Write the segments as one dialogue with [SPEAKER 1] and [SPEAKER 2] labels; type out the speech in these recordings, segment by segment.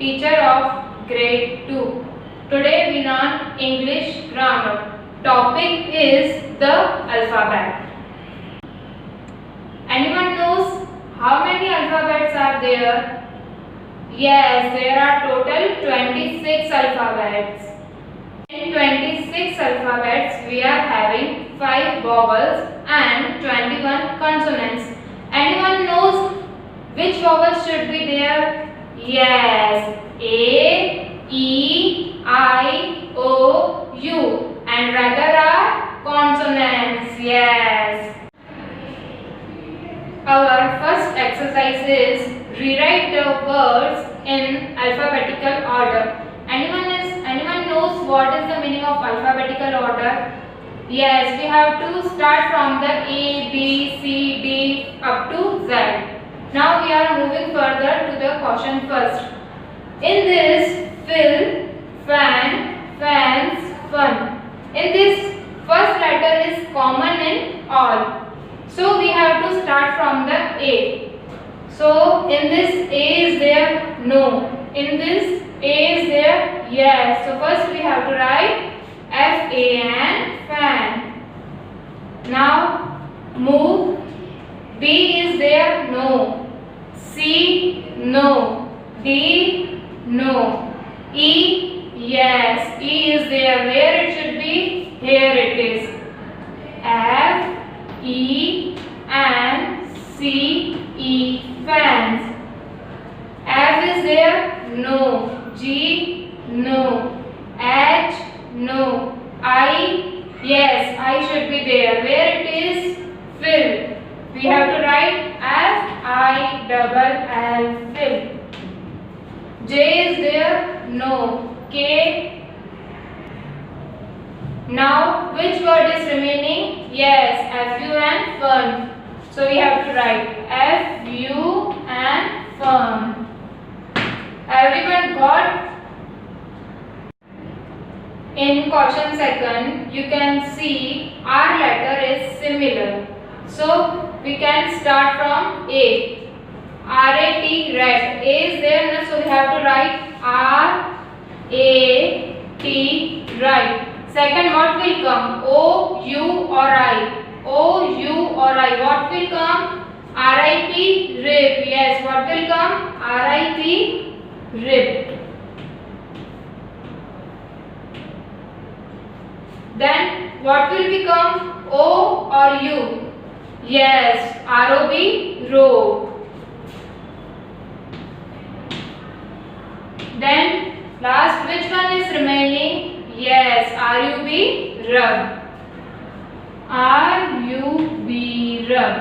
[SPEAKER 1] teacher of grade 2. Today we learn English grammar. Topic is the alphabet. Anyone knows how many alphabets are there? Yes, there are total 26 alphabets. In 26 alphabets, we are having 5 vowels and 21 consonants. Anyone knows which vowels should be there? Yes, A, E, I, O, U, and rather are consonants. Yes. Our first exercise is rewrite the words in alphabetical order. Anyone knows what is the meaning of alphabetical order? Yes, we have to start from the A, B, C, D up to Z. Now we are moving further to the question first. In this, fill, fan, fans, fun. In this, first letter is common in all. So we have to start from the A. So in this, A is there? No. In this, A is there? Yes. So first we have to write F-A-N, fan. Now move. B is there? No. C, no. D, no. E, yes. E is there. Where it should be? Here it is. F, E, and C, E, fans. F is there? No. G, no. H, no. I, yes, I should be there. Where it is? Fill. We have to write F-I-double-L, fill. J is there? No. K. Now, which word is remaining? Yes, F-U and fun. So we have to write F-U and fun. Everyone got? In question second, you can see our letter is similar. So we can start from A. R-A-T, rat. A is there, so we have to write R-A-T, right. Second, what will come? O, U or I? O, U or I? What will come? R-I-P, rip. Yes, what will come? R-I-P, rip. Then what will become? O or U? Yes, R-O-B, row. Then last, which one is remaining? Yes, R-U-B, rub. R-U-B, rub.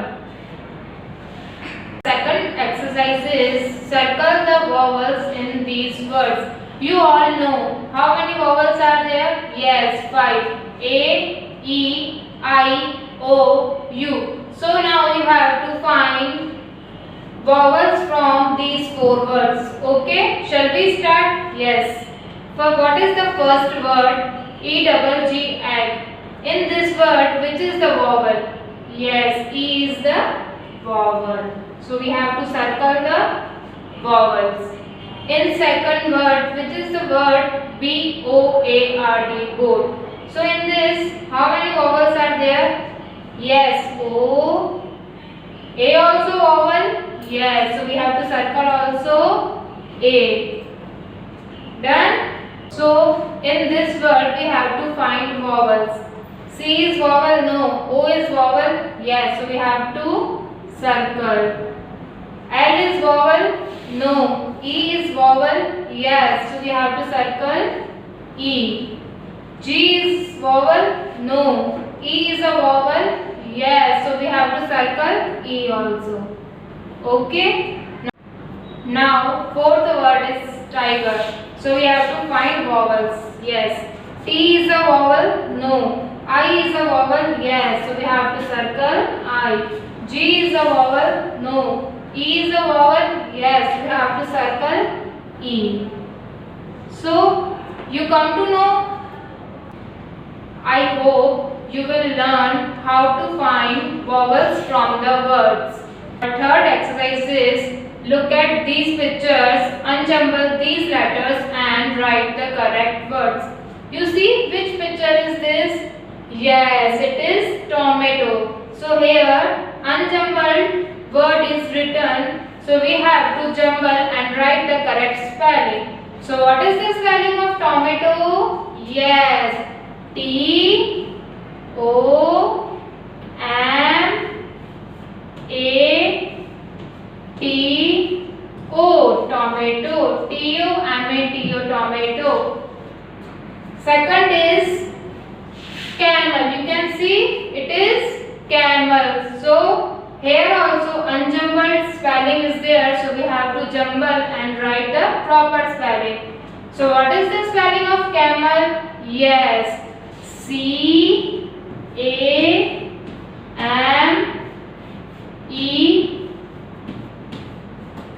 [SPEAKER 1] Second exercise is circle the vowels in these words. You all know how many vowels are there? Yes, 5. A, E, I, O, U. So now you have to find vowels from these 4 words. Okay, shall we start? Yes. For what is the first word? E-double-G, egg. In this word, which is the vowel? Yes, E is the vowel. So we have to circle the vowels. In second word, which is the word? B-O-A-R-D, boat. So in this, how many vowels are there? Yes, O. A also vowel? Yes, so we have to circle also A. Done? So in this word, we have to find vowels. C is vowel? No. O is vowel? Yes, so we have to circle. L is vowel? No. E is vowel? Yes, so we have to circle E. G is vowel? No. E is a vowel? Yes, so we have to circle E also. Okay. Now fourth word is tiger. So we have to find vowels. Yes. T is a vowel? No. I is a vowel? Yes, so we have to circle I. G is a vowel? No. E is a vowel? Yes, we have to circle E. So you come to know. I hope you will learn how to find vowels from the words. Our third exercise is Look at these pictures, unjumble these letters and write the correct words. You see which picture is this? Yes, it is tomato. So here unjumbled word is written. So we have to jumble and write the correct spelling. So what is the spelling of tomato? Yes, T O M A T O, tomato. T O M A T O, tomato. Second is camel. You can see it is camel. So here also unjumbled spelling is there. So we have to jumble and write the proper spelling. So what is the spelling of camel? Yes, C A M E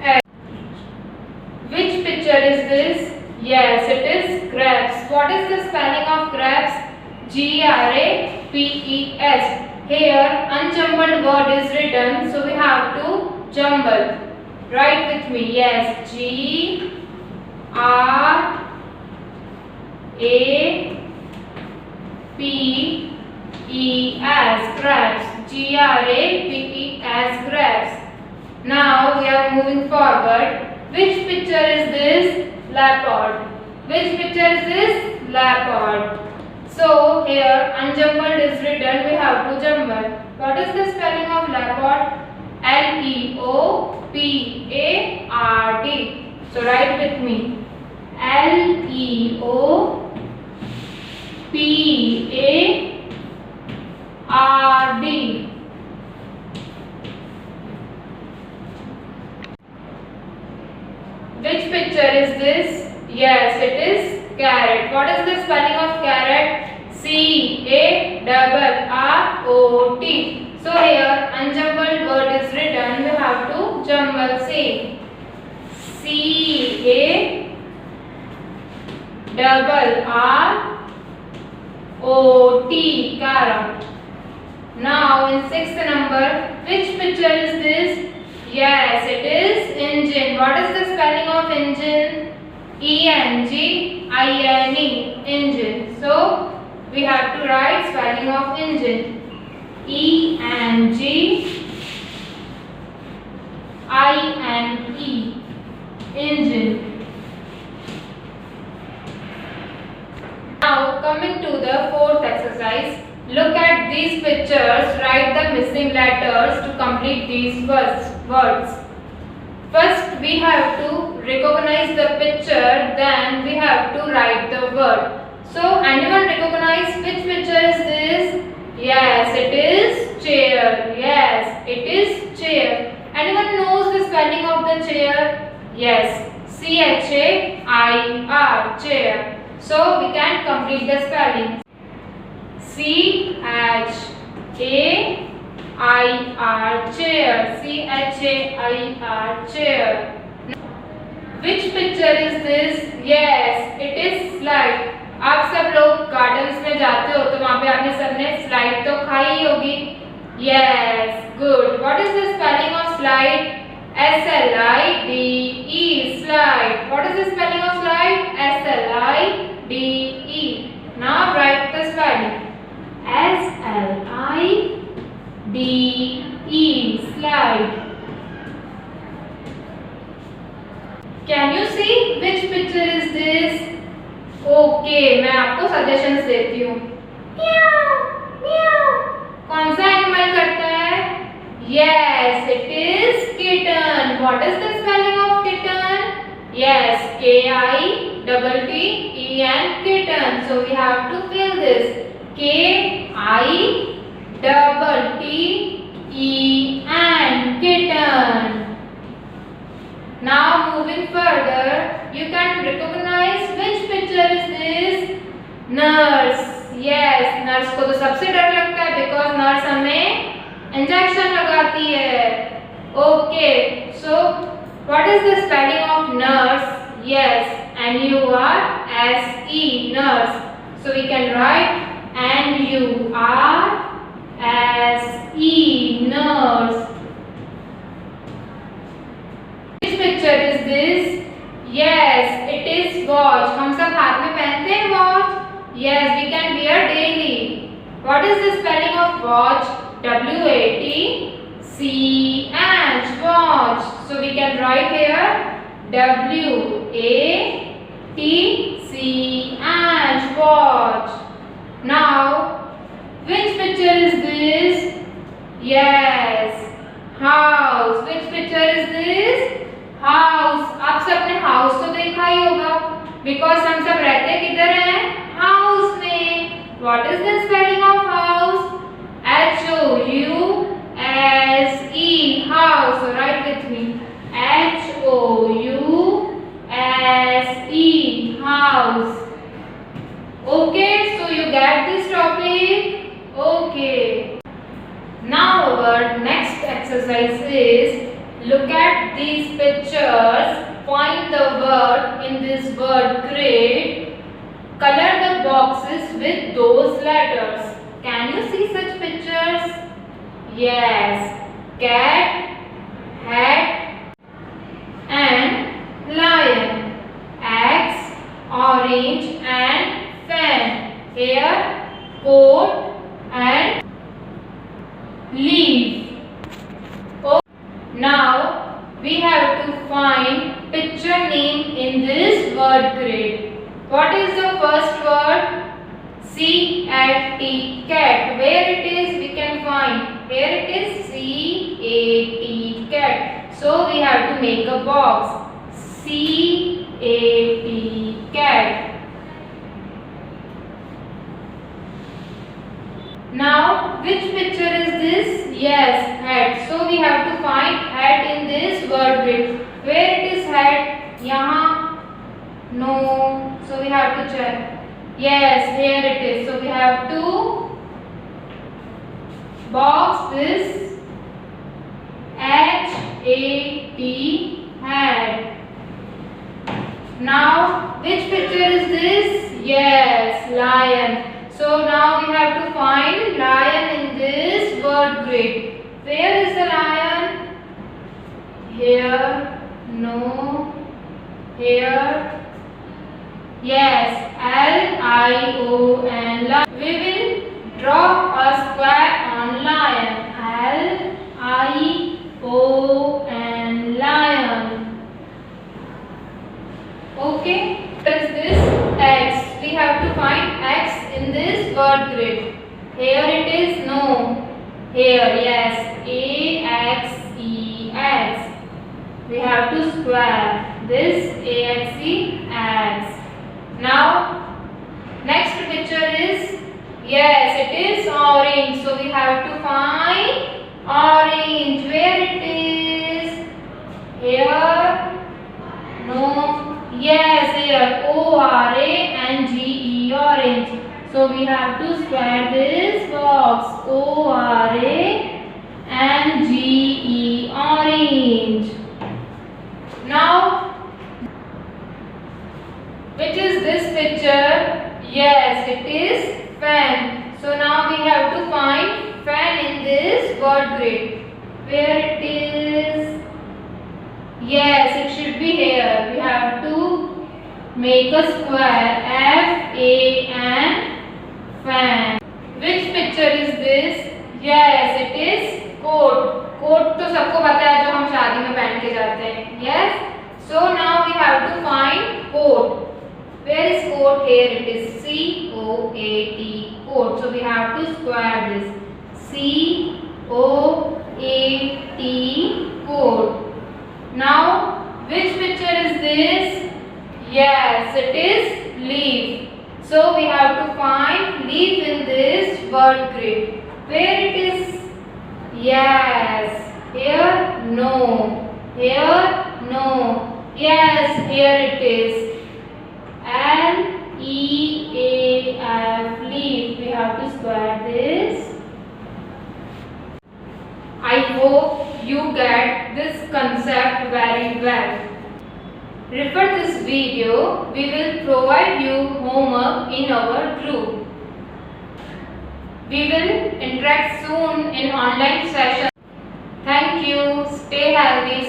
[SPEAKER 1] L. Which picture is this? Yes, it is grapes. What is the spelling of grapes? Grapes. Here unjumbled word is written, so we have to jumble. Write with me. Yes, G R A P E S, grapes. GRAPES, grapes. Now we are moving forward. Which picture is this? Leopard. Which picture is this? Leopard. So here unjumbled is written, we have to jumble. What is the spelling of leopard? LEOPARD. So write with me. LEOPARD. Which picture is this? Yes, it is carrot. What is the spelling of carrot? CARROT. So here unjumbled word is written, we have to jumble. Same. CARROT, carrot. Now in sixth number, which picture is this? Yes, it is engine. What is the spelling of engine? ENGINE, engine. So we have to write spelling of engine. ENGINE, engine. Now coming to the fourth exercise. Look at these pictures, write the missing letters to complete these words. First we have to recognize the picture, then we have to write the word. So anyone recognize which picture is this? Yes, it is chair. Yes, it is chair. Anyone knows the spelling of the chair? Yes, CHAIR, chair. So we can complete the spelling. CHAIR, chair. CHAIR, chair. Which picture is this? Yes, it is slide. आप सब लोग gardens में जाते हो तो वहाँ पे आपने सबने स्लाइड तो खाई ही होगी. Yes, good. What is the spelling of slide? SLIDE, slide. What is the spelling of slide? SLIDE. Now write the spelling. SLIDE, slide. Can you see which picture is this? Okay, मैं आपको suggestions देती हूँ. कौन सा animal करता है? Yes, it is kitten. What is the spelling of kitten? Yes, KITTEN, kitten. So we have to fill this. KITTEN, kitten. Now moving further, you can recognize which picture is this? Nurse. Yes, nurse को तो सबसे डर लगता है because nurse हमें injection लगाती है. Okay, so what is the spelling of nurse? Yes, NURSE, nurse. So we can write NURSE, nurse. Yes, it is watch. हम सब हाथ में पहनते हैं watch. Yes, we can wear daily. What is the spelling of watch? W-A-T-C-H, watch. So we can write here W-A-T-C-H, watch. Now, which picture is this? Yes, house. Which picture is this? House. आप सबने house तो देखा ही होगा, because हम सब रहते किधर हैं? House में. What is the spelling of house? H-O-U-S-E, house. So write with me. H-O-U-S-E, house. Okay, so you get this topic? Okay. Now our next exercise is look at these pictures, find the word in this word grid, color the boxes with those letters. Can you see such pictures? Yes, cat, hat and lion, axe, orange and fan, hair, coat and leaf. Now we have to find picture name in this word grid. What is the first word? C-A-T, cat. Where it is we can find? Here it is C-A-T, cat. So we have to make a box. C-A-T, cat. Now which picture is this? Yes, hat. So we have to find hat in this word grid. Where it is hat? Yahan? No. So we have to check. Yes, here it is. So we have to box this H-A-T, hat. Now which picture is this? Yes, lion. So now we have to find lion in this word grid. Where is the lion? Here. No. Here. Yes. L-I-O-N. We will draw a square on lion. L-I-O-N. Lion. Okay. What is this? X. We have to find X in this word grid. Here it is. No. Here. Yes. A-X-E-X. We have to square this A-X-E-X. Now next picture is, yes, it is orange. So we have to find orange. Where it is? Here. No. Yes, here. O-R-A-N-G-E, orange. So we have to square this box. O-R-A-N-G-E, orange. Now which is this picture? Yes, it is fan. So now we have to find fan in this word grid. Where it is? Yes, it should be here. We have to make a square. F-A-N, fan. Which picture is this? Yes, it is coat. Coat तो सबको पता है जो हम शादी में पहन के जाते हैं. Yes. So now we have to find coat. Where is coat? Here it is. C-O-A-T, coat. So we have to square this. C-O-A-T, coat. Now which picture is this? Yes, it is leaf. So we have to find leaf in this word grid. Where it is? Yes. Here? No. Here? No. Yes, here it is. L-E-A-F, leaf. We have to square this. I hope you get this concept very well. Refer this video. We will provide you homework in our group. We will interact soon in online session. Thank you. Stay healthy.